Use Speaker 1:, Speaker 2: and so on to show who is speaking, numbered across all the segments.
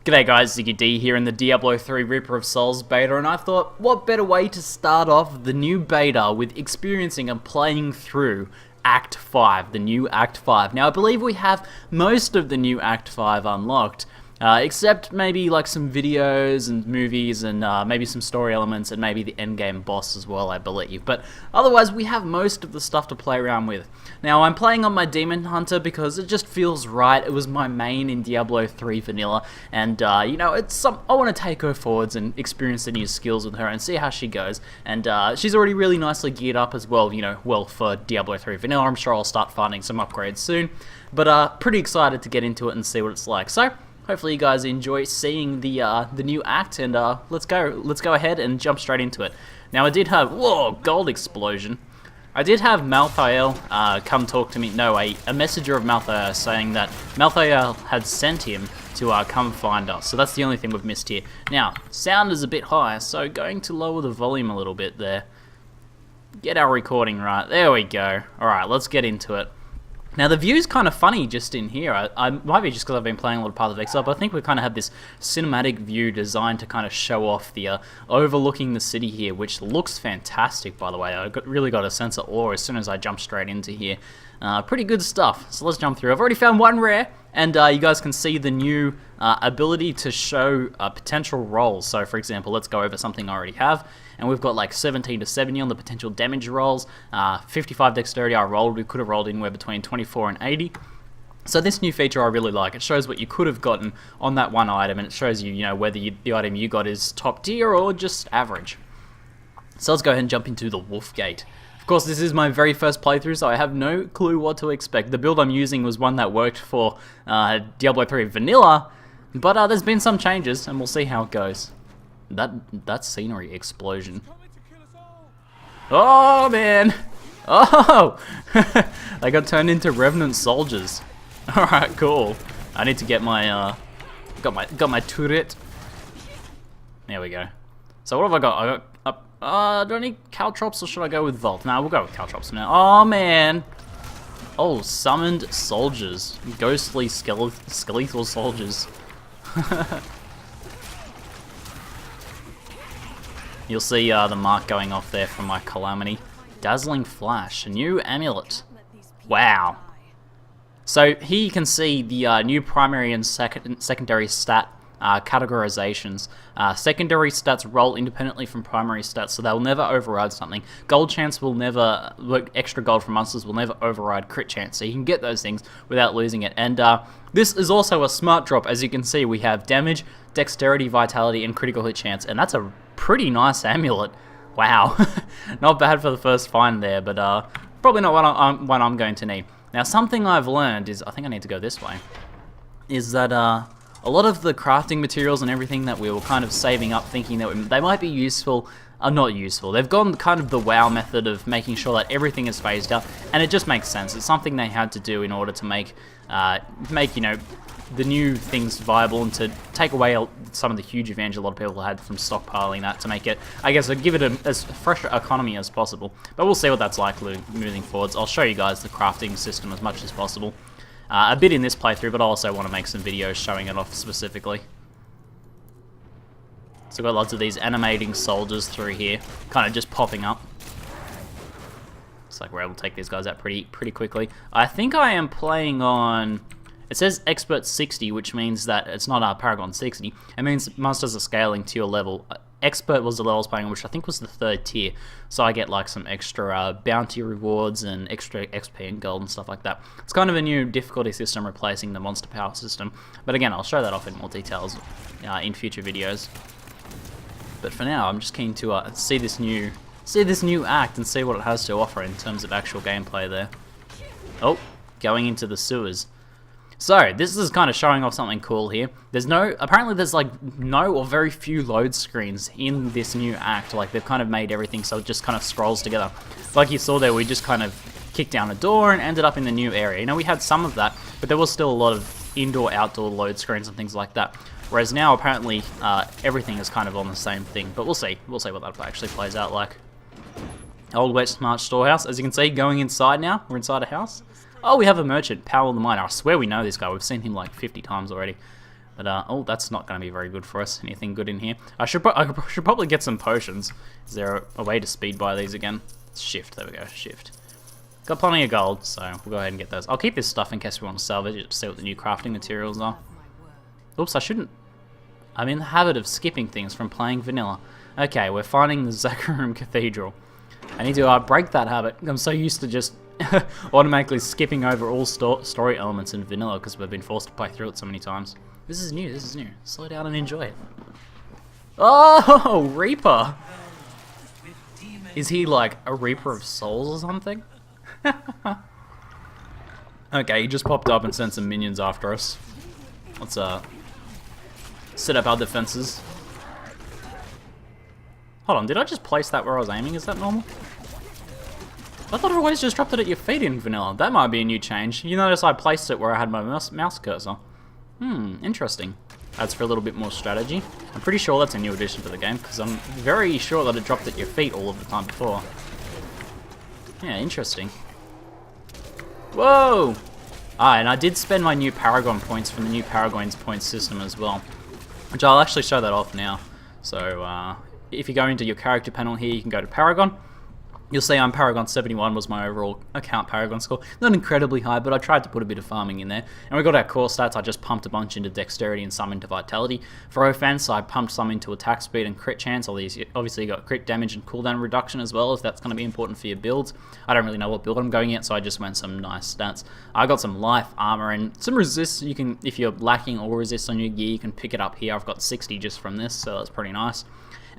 Speaker 1: G'day guys, Ziggy D here in the Diablo 3 Reaper of Souls beta, and I thought, what better way to start off the new beta with experiencing and playing through Act 5, the new Act 5. Now I believe we have most of the new Act 5 unlocked, except maybe like some videos and movies and maybe some story elements and maybe the endgame boss as well, I believe. But otherwise we have most of the stuff to play around with. Now I'm playing on my Demon Hunter because it just feels right. It was my main in Diablo 3 Vanilla, and you know, I want to take her forwards and experience the new skills with her and see how she goes. And she's already really nicely geared up as well, you know, well for Diablo 3 Vanilla. I'm sure I'll start finding some upgrades soon, but pretty excited to get into it and see what it's like. So hopefully you guys enjoy seeing the new act, and let's go ahead and jump straight into it. Now I did have, whoa, gold explosion. I did have Malthael come talk to me, no, a messenger of Malthael saying that Malthael had sent him to come find us. So that's the only thing we've missed here. Now, sound is a bit high, so going to lower the volume a little bit there. Get our recording right, there we go. Alright, let's get into it. Now the view's kind of funny just in here. I might be just because I've been playing a lot of Path of Exile, but I think we kind of have this cinematic view designed to kind of show off the overlooking the city here, which looks fantastic, by the way. I really got a sense of awe as soon as I jumped straight into here. Pretty good stuff. So let's jump through. I've already found one rare, and you guys can see the new ability to show potential rolls. So for example, let's go over something I already have, and we've got like 17 to 70 on the potential damage rolls, 55 dexterity I rolled. We could have rolled anywhere between 24 and 80. So this new feature I really like. It shows what you could have gotten on that one item, and it shows you, whether the item you got is top tier or just average. So let's go ahead and jump into the Wolf Gate. Of course, this is my very first playthrough, so I have no clue what to expect. The build I'm using was one that worked for Diablo 3 Vanilla, but there's been some changes, and we'll see how it goes. That scenery explosion. Oh man! Oh! They got turned into Revenant soldiers. Alright, cool. I need to get my got my turret. There we go. So what have I got? Do I need caltrops or should I go with Vault? Nah, we'll go with caltrops now. Oh man! Oh, summoned soldiers. Ghostly skeletal soldiers. You'll see the mark going off there from my calamity. Dazzling Flash, a new amulet. Wow. So here you can see the new primary and secondary stat categorizations. Secondary stats roll independently from primary stats, so they'll never override something. Gold chance will never, extra gold from monsters will never override crit chance, so you can get those things without losing it. And this is also a smart drop. As you can see, we have damage, dexterity, vitality, and critical hit chance, and that's a pretty nice amulet. Wow. Not bad for the first find there, but probably not one I'm going to need. Now something I've learned is, I think I need to go this way, is that a lot of the crafting materials and everything that we were kind of saving up thinking that they might be useful are not useful. They've gone kind of the WoW method of making sure that everything is phased out, and it just makes sense. It's something they had to do in order to make the new things viable and to take away some of the huge advantage a lot of people had from stockpiling that to make it, I guess, give it as fresh economy as possible. But we'll see what that's like moving forwards. I'll show you guys the crafting system as much as possible. A bit in this playthrough, but I also want to make some videos showing it off specifically. So I've got lots of these animating soldiers through here, kind of just popping up. Looks like we're able to take these guys out pretty quickly. I think I am playing on... It says Expert 60, which means that it's not Paragon 60. It means monsters are scaling to your level. Expert was the level I was playing on, which I think was the 3rd tier. So I get like some extra bounty rewards and extra XP and gold and stuff like that. It's kind of a new difficulty system replacing the monster power system. But again, I'll show that off in more details in future videos. But for now, I'm just keen to see this new act and see what it has to offer in terms of actual gameplay there. Oh, going into the sewers. So, this is kind of showing off something cool here. Apparently there's like no or very few load screens in this new act. Like, they've kind of made everything so it just kind of scrolls together. Like you saw there, we just kind of kicked down a door and ended up in the new area. You know, we had some of that, but there was still a lot of indoor-outdoor load screens and things like that. Whereas now, apparently, everything is kind of on the same thing. But we'll see. We'll see what that actually plays out like. Old Wet Smart Storehouse. As you can see, going inside now. We're inside a house. Oh, we have a merchant, Powell the Miner. I swear we know this guy. We've seen him like 50 times already. But, oh, that's not going to be very good for us. Anything good in here? I should probably get some potions. Is there a way to speed buy these again? Shift, there we go, shift. Got plenty of gold, so we'll go ahead and get those. I'll keep this stuff in case we want to salvage it, to see what the new crafting materials are. Oops, I shouldn't. I'm in the habit of skipping things from playing vanilla. Okay, we're finding the Zakarum Cathedral. I need to break that habit. I'm so used to just automatically skipping over all story elements in vanilla because we've been forced to play through it so many times. This is new, this is new. Slow down and enjoy it. Oh, Reaper! Is he like a Reaper of Souls or something? Okay, he just popped up and sent some minions after us. Let's set up our defenses. Hold on, did I just place that where I was aiming? Is that normal? I thought I always just dropped it at your feet in vanilla. That might be a new change. You notice I placed it where I had my mouse cursor. Interesting. Adds for a little bit more strategy. I'm pretty sure that's a new addition to the game, because I'm very sure that it dropped at your feet all of the time before. Yeah, interesting. Whoa! And I did spend my new Paragon points from the new Paragon's points system as well. Which I'll actually show that off now. So, if you go into your character panel here, you can go to Paragon. You'll see I'm Paragon 71 was my overall account Paragon score. Not incredibly high, but I tried to put a bit of farming in there. And we got our core stats. I just pumped a bunch into Dexterity and some into Vitality. For offense, I pumped some into attack speed and crit chance. All these, obviously you got crit damage and cooldown reduction as well, if that's going to be important for your builds. I don't really know what build I'm going at, so I just went some nice stats. I got some life, armor, and some resist. You can, if you're lacking all resist on your gear, you can pick it up here. I've got 60 just from this, so that's pretty nice.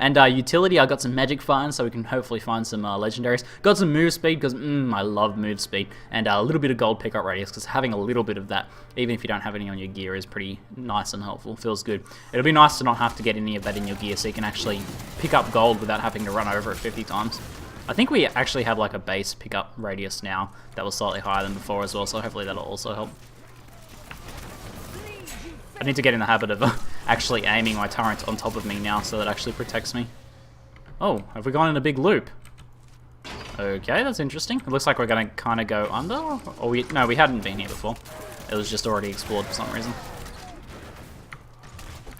Speaker 1: And utility, I got some magic finds, so we can hopefully find some legendaries. Got some move speed, because I love move speed. And a little bit of gold pickup radius, because having a little bit of that, even if you don't have any on your gear, is pretty nice and helpful. Feels good. It'll be nice to not have to get any of that in your gear, so you can actually pick up gold without having to run over it 50 times. I think we actually have like a base pickup radius now that was slightly higher than before as well, so hopefully that'll also help. I need to get in the habit of actually aiming my turret on top of me now so that actually protects me. Oh, have we gone in a big loop? Okay, that's interesting. It looks like we're going to kind of go under. Or no, we hadn't been here before. It was just already explored for some reason.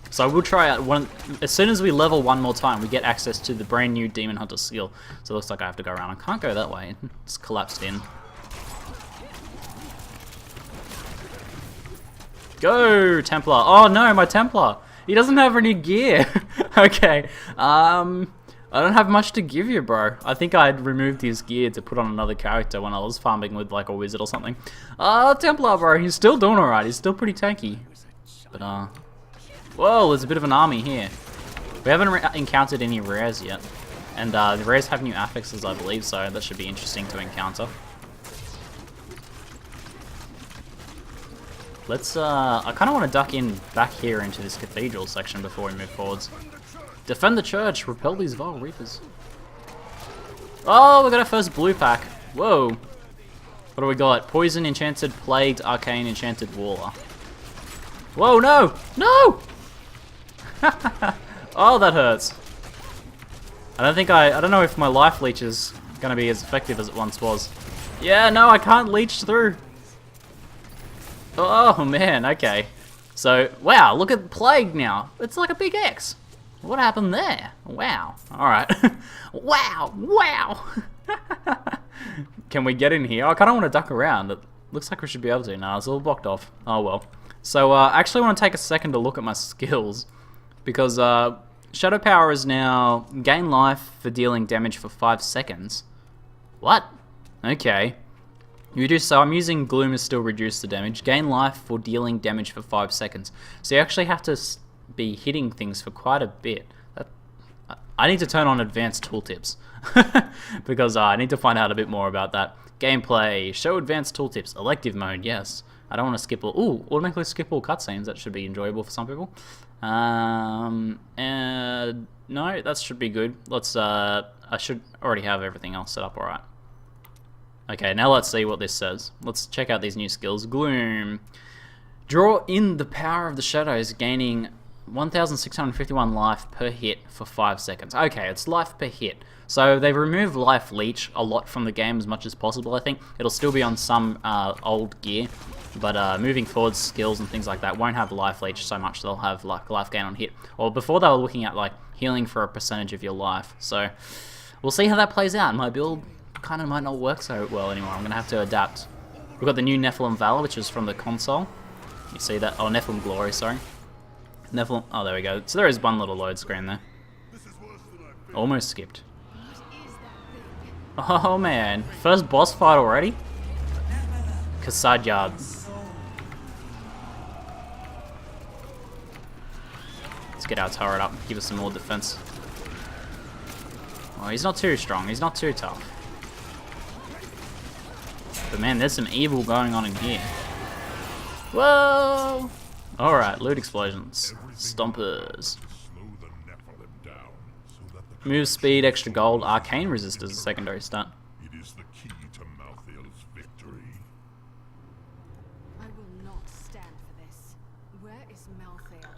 Speaker 1: So we'll try out one. As soon as we level one more time, we get access to the brand new Demon Hunter skill. So it looks like I have to go around. I can't go that way. It's collapsed in. Go, Templar. Oh no, my Templar. He doesn't have any gear. Okay. I don't have much to give you, bro. I think I'd removed his gear to put on another character when I was farming with like a wizard or something. Templar, bro. He's still doing alright. He's still pretty tanky. But, whoa, there's a bit of an army here. We haven't encountered any rares yet. And, the rares have new affixes, I believe, so that should be interesting to encounter. Let's, I kind of want to duck in back here into this cathedral section before we move forwards. Defend the church, repel these vile reapers. Oh, we got our first blue pack. Whoa. What do we got? Poison, enchanted, plagued, arcane, enchanted, waller. Whoa, no! No! Oh, that hurts. I don't know if my life leech is going to be as effective as it once was. Yeah, no, I can't leech through. Oh man, okay. So, wow, look at Plague now. It's like a big X. What happened there? Wow. Alright. Wow, wow. Can we get in here? I kind of want to duck around. It looks like we should be able to. No, it's all blocked off. Oh well. So, I actually want to take a second to look at my skills. Because, Shadow Power is now gain life for dealing damage for 5 seconds. What? Okay. So I'm using Gloom is still reduce the damage. Gain life for dealing damage for 5 seconds. So you actually have to be hitting things for quite a bit. I need to turn on advanced tooltips. Because I need to find out a bit more about that. Gameplay, show advanced tooltips, elective mode, yes. I don't want to skip all, automatically skip all cutscenes. That should be enjoyable for some people. And no, that should be good. Let's, I should already have everything else set up alright. Okay, now let's see what this says. Let's check out these new skills. Gloom. Draw in the power of the shadows, gaining 1,651 life per hit for 5 seconds. Okay, it's life per hit. So they've removed life leech a lot from the game as much as possible, I think. It'll still be on some old gear, but moving forward, skills and things like that won't have life leech so much. They'll have like life gain on hit. Well, before they were looking at like healing for a percentage of your life. So we'll see how that plays out. My build kind of might not work so well anymore. I'm going to have to adapt. We've got the new Nephilim Valor, which is from the console. You see that? Oh, Nephilim Glory, sorry. Nephilim, oh, there we go. So there is one little load screen there. Almost skipped. Oh man, first boss fight already? Kasadyard. Let's get our turret up, give us some more defense. Oh, he's not too strong, he's not too tough. But man, there's some evil going on in here. Whoa! Alright, loot explosions. Stompers. Move speed, extra gold, arcane resist as a secondary stat.
Speaker 2: It is the key to Malthael's victory.
Speaker 3: I will not stand for this. Where is Malthael?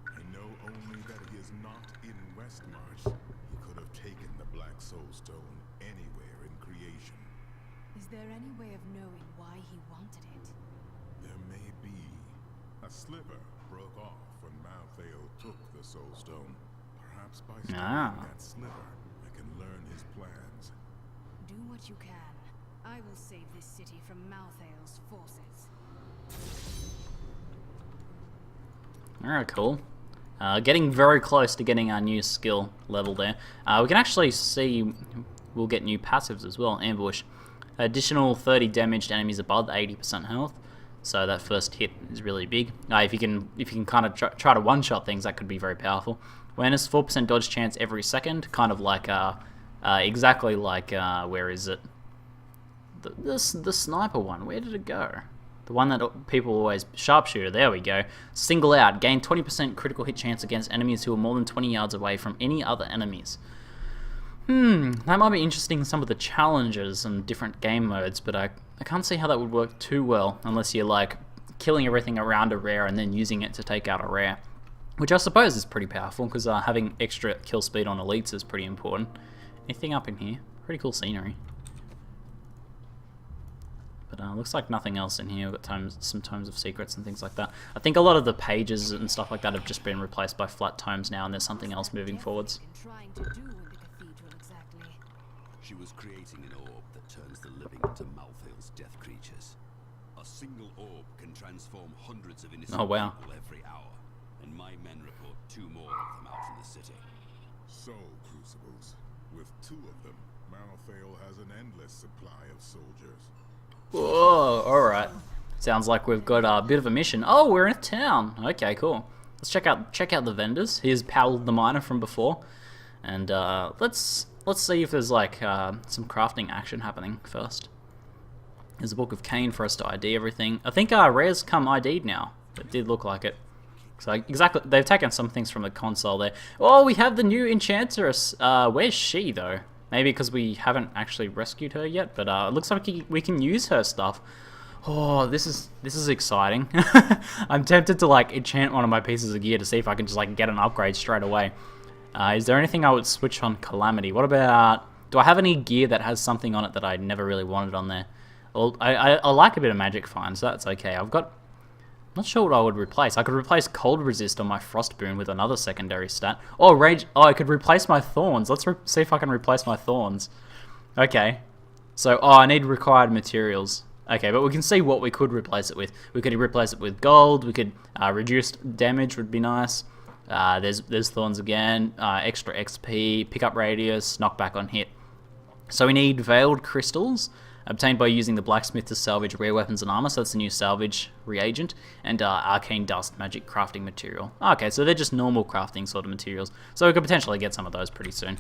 Speaker 2: I know only that he is not in Westmarch. He could have taken the Black Soul Stone anywhere in creation.
Speaker 3: Is there any way of knowing why he wanted it?
Speaker 2: There may be. A sliver broke off when Malthael took the Soul Stone. Perhaps by studying that sliver, I can learn his plans.
Speaker 3: Do what you can. I will save this city from Malthael's forces.
Speaker 1: Alright, cool. Getting very close to getting our new skill level there. We can actually see we'll get new passives as well. Ambush. Additional 30 damaged enemies above 80% health. So that first hit is really big. If you can kind of try to one-shot things, that could be very powerful. Awareness, 4% dodge chance every second, kind of like exactly like where is it? The sniper one. Where did it go? The one that people always sharpshooter. There we go. Single out. Gain 20% critical hit chance against enemies who are more than 20 yards away from any other enemies. That might be interesting in some of the challenges and different game modes, but I can't see how that would work too well unless you're like killing everything around a rare and then using it to take out a rare. Which I suppose is pretty powerful, because having extra kill speed on elites is pretty important. Anything up in here? Pretty cool scenery. But looks like nothing else in here. We've got some tomes of secrets and things like that. I think a lot of the pages and stuff like that have just been replaced by flat tomes now, and there's something else moving forwards.
Speaker 4: She was creating an orb that turns the living into Malthael's death creatures. A single orb can transform hundreds of innocent people every hour. And my men report 2 more of them out in the city.
Speaker 2: Soul crucibles. With 2 of them, Malthael has an endless supply of soldiers.
Speaker 1: Whoa, alright. Sounds like we've got a bit of a mission. Oh, we're in a town. Okay, cool. Let's check out the vendors. Here's Powell the Miner from before. And let's see if there's like some crafting action happening first. There's a Book of Cain for us to ID everything. I think rares come ID'd now. It did look like it. So exactly, they've taken some things from the console there. Oh, we have the new Enchantress. Where's she though? Maybe because we haven't actually rescued her yet, but it looks like we can use her stuff. Oh, this is exciting. I'm tempted to like enchant one of my pieces of gear to see if I can just like get an upgrade straight away. Is there anything I would switch on Calamity? What about... Do I have any gear that has something on it that I never really wanted on there? Well, I like a bit of Magic Find, so that's okay. I've got... Not sure what I would replace. I could replace Cold Resist on my Frost Boon with another secondary stat. Oh, Rage... Oh, I could replace my Thorns. Let's see if I can replace my Thorns. Okay. So, I need required materials. Okay, but we can see what we could replace it with. We could replace it with gold. We could... reduced damage would be nice. There's Thorns again, extra XP, pickup radius, knockback on hit. So we need Veiled Crystals, obtained by using the Blacksmith to salvage rare weapons and armor, so that's the new salvage reagent, and Arcane Dust, magic crafting material. Okay, so they're just normal crafting sort of materials, so we could potentially get some of those pretty soon.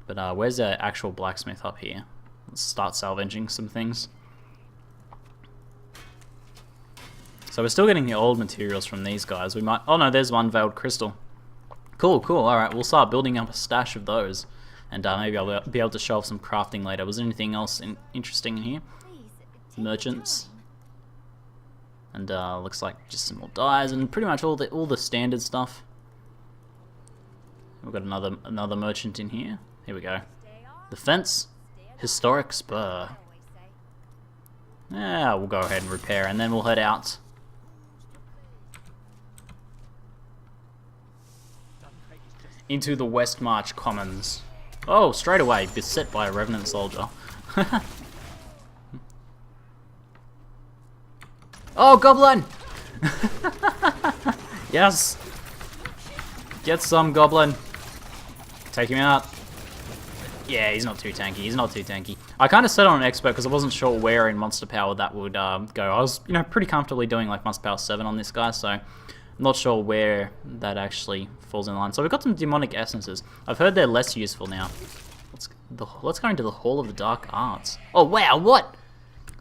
Speaker 1: But where's the actual Blacksmith up here? Let's start salvaging some things. So we're still getting the old materials from these guys. We might... Oh no, there's one Veiled Crystal. Cool, cool. Alright, we'll start building up a stash of those. And maybe I'll be able to show off some crafting later. Was there anything else interesting in here? Merchants. And looks like just some more dyes and pretty much all the standard stuff. We've got another merchant in here. Here we go. The fence, historic spur. Yeah, we'll go ahead and repair, and then we'll head out. Into the West March Commons. Oh, straight away, beset by a Revenant soldier. Oh, goblin! Yes! Get some, goblin. Take him out. Yeah, he's not too tanky. He's not too tanky. I kind of set on an expert because I wasn't sure where in Monster Power that would go. I was, pretty comfortably doing like Monster Power 7 on this guy, so I'm not sure where that actually falls in line. So we've got some demonic essences. I've heard they're less useful now. Let's go into the Hall of the Dark Arts. Oh wow, what?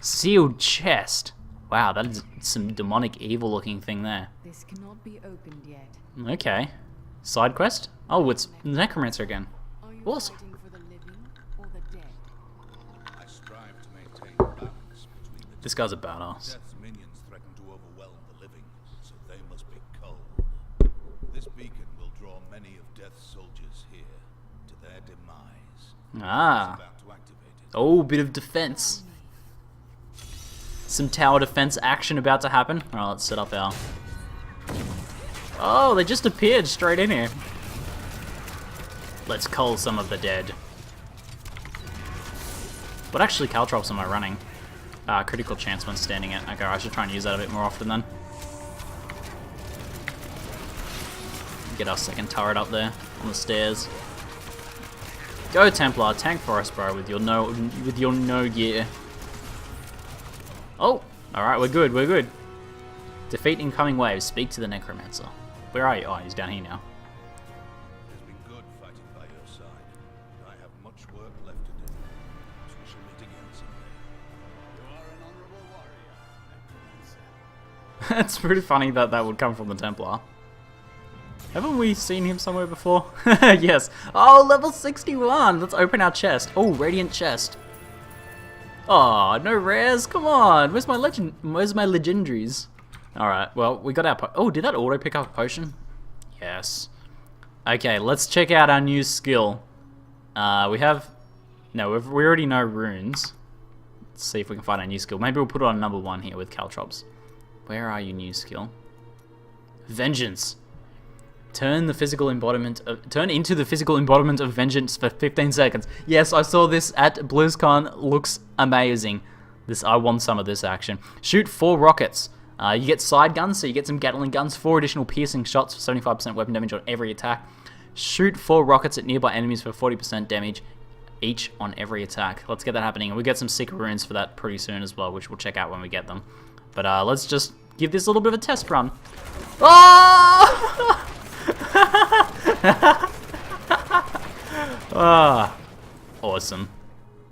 Speaker 1: Sealed chest. Wow, that is some demonic evil looking thing there.
Speaker 3: This cannot be opened yet.
Speaker 1: Okay. Side quest? Oh, it's Necromancer again.
Speaker 3: Are you
Speaker 1: Awesome.
Speaker 3: fighting for the living or the dead?
Speaker 4: I strive to maintain balance between the
Speaker 1: This guy's a badass.
Speaker 4: Death's minions threaten to overwhelm the living, so they must be culled. This beacon will draw many of Death's soldiers here to their demise.
Speaker 1: Ah.
Speaker 4: It's about to activate it.
Speaker 1: Oh, bit of defense. Some tower defense action about to happen. Alright, let's set up our... Oh, they just appeared straight in here. Let's cull some of the dead. What actually caltrops am I running? Critical chance when standing it. Okay, I should try and use that a bit more often then. Get our second turret up there on the stairs. Go Templar, tank for us, bro, with your no gear. Oh, alright, we're good, we're good. Defeat incoming waves, speak to the Necromancer. Where are you? Oh, he's down here now.
Speaker 4: It's been good fighting by your side. I have much work left to do. So we shall meet again someday. You are an honorable warrior, Necromancer.
Speaker 1: It's pretty funny that that would come from the Templar. Haven't we seen him somewhere before? Yes. Oh, level 61! Let's open our chest. Oh, Radiant chest. Oh, no rares? Come on! Where's my legendaries? Alright, well, we got our oh, did that auto pick up a potion? Yes. Okay, let's check out our new skill. We already know runes. Let's see if we can find a new skill. Maybe we'll put it on number 1 here with caltrops. Where are you, new skill? Vengeance. Turn into the physical embodiment of vengeance for 15 seconds. Yes, I saw this at BlizzCon. Looks amazing. I want some of this action. Shoot 4 rockets. You get side guns, so you get some Gatling guns, 4 additional piercing shots for 75% weapon damage on every attack. Shoot 4 rockets at nearby enemies for 40% damage each on every attack. Let's get that happening, and we get some sick runes for that pretty soon as well, which we'll check out when we get them. But let's just give this a little bit of a test run. Oh! Ah, awesome.